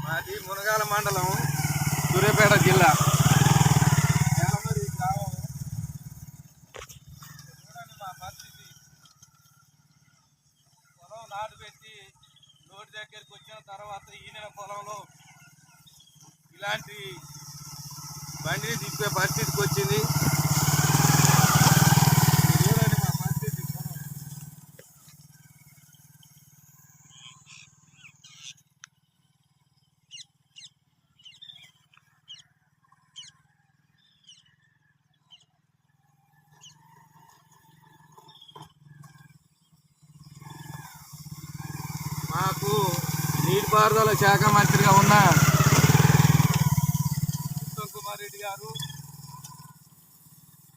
మాది మునగాల మండలం, సూర్యాపేట జిల్లా. నేలమరి గ్రామం. చూడండి మా పరిస్థితి. పొలం నాటు పెట్టి నోటి దగ్గరికి వచ్చిన తర్వాత ఈయన పొలంలో ఇలాంటి బండిని తిప్పే పరిస్థితికి వచ్చింది. చూడండి మా పరిస్థితి. మాకు నీటిపారుదల శాఖ మంత్రిగా ఉన్న ఉత్తమ్ కుమార్ రెడ్డి గారు,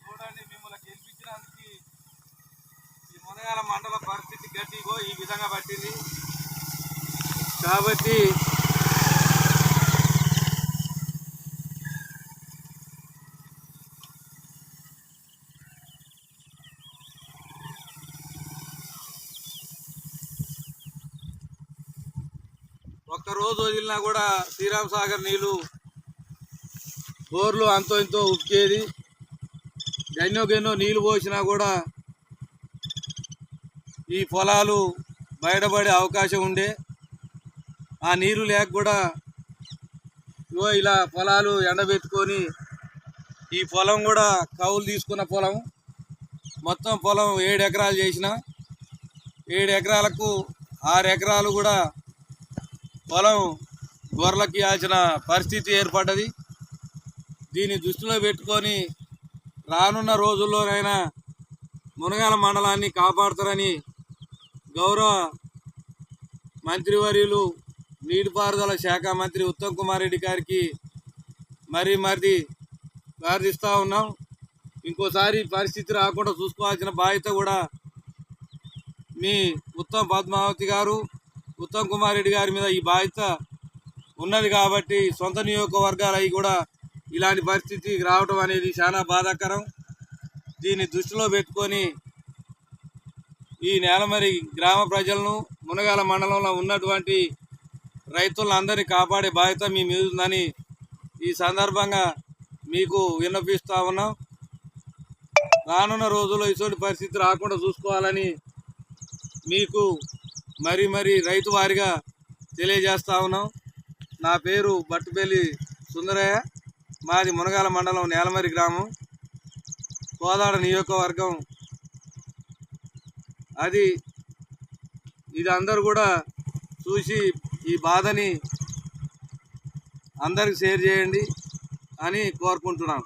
చూడండి మిమ్మల్ని గెలిపించడానికి ఈ మునగాల మండల పరిస్థితి గట్టిగో ఈ విధంగా పట్టింది. కాబట్టి ఒక్కరోజు వదిలినా కూడా శ్రీరామ్ సాగర్ నీళ్ళు బోర్లు అంతో ఇంతో ఉక్కేది. గన్నో నీళ్ళు పోసినా కూడా ఈ పొలాలు బయటపడే అవకాశం ఉండే. ఆ నీరు లేక కూడా ఇలా పొలాలు ఎండబెట్టుకొని, ఈ పొలం కూడా కౌలు తీసుకున్న పొలం, మొత్తం పొలం 7 ఎకరాలు చేసిన 7 ఎకరాలకు 6 ఎకరాలు కూడా పొలం గొర్రెలకి ఇవ్వాల్సిన పరిస్థితి ఏర్పడ్డది. దీన్ని దృష్టిలో పెట్టుకొని రానున్న రోజుల్లోనైనా మునగాల మండలాన్ని కాపాడుతారని గౌరవ మంత్రివర్యులు నీటిపారుదల శాఖ మంత్రి ఉత్తమ్ కుమార్ రెడ్డి గారికి మరీ ప్రార్థిస్తూ ఉన్నాం. ఇంకోసారి పరిస్థితి రాకుండా చూసుకోవాల్సిన బాధ్యత కూడా మీ పద్మావతి గారు, ఉత్తమ్ కుమార్ రెడ్డి గారి మీద ఈ బాధ్యత ఉన్నది. కాబట్టి సొంత నియోజకవర్గాలు అవి కూడా ఇలాంటి పరిస్థితి రావడం అనేది చాలా బాధాకరం. దీన్ని దృష్టిలో పెట్టుకొని ఈ నేలమరి గ్రామ ప్రజలను, మునగాల మండలంలో ఉన్నటువంటి రైతులందరినీ కాపాడే బాధ్యత మీ మీద ఉందని ఈ సందర్భంగా మీకు విన్నపిస్తూ ఉన్నాం. రానున్న రోజుల్లో ఇటువంటి పరిస్థితి రాకుండా చూసుకోవాలని మీకు మరీ రైతు వారిగా తెలియజేస్తా ఉన్నాం. నా పేరు బట్టుపల్లి సుందరయ్య, మాది మునగాల మండలం, నేలమరి గ్రామం, కోదాడ నియోజకవర్గం. ఇది అందరూ కూడా చూసి ఈ బాధని అందరికి షేర్ చేయండి అని కోరుకుంటున్నాం.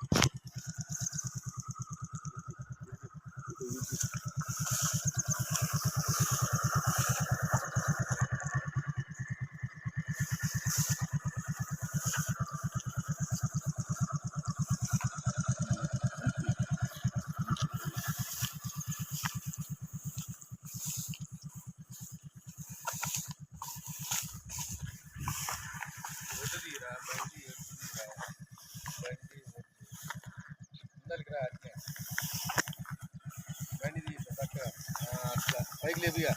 బండి తీసా పక్క అట్లా పైకి లేపుగా.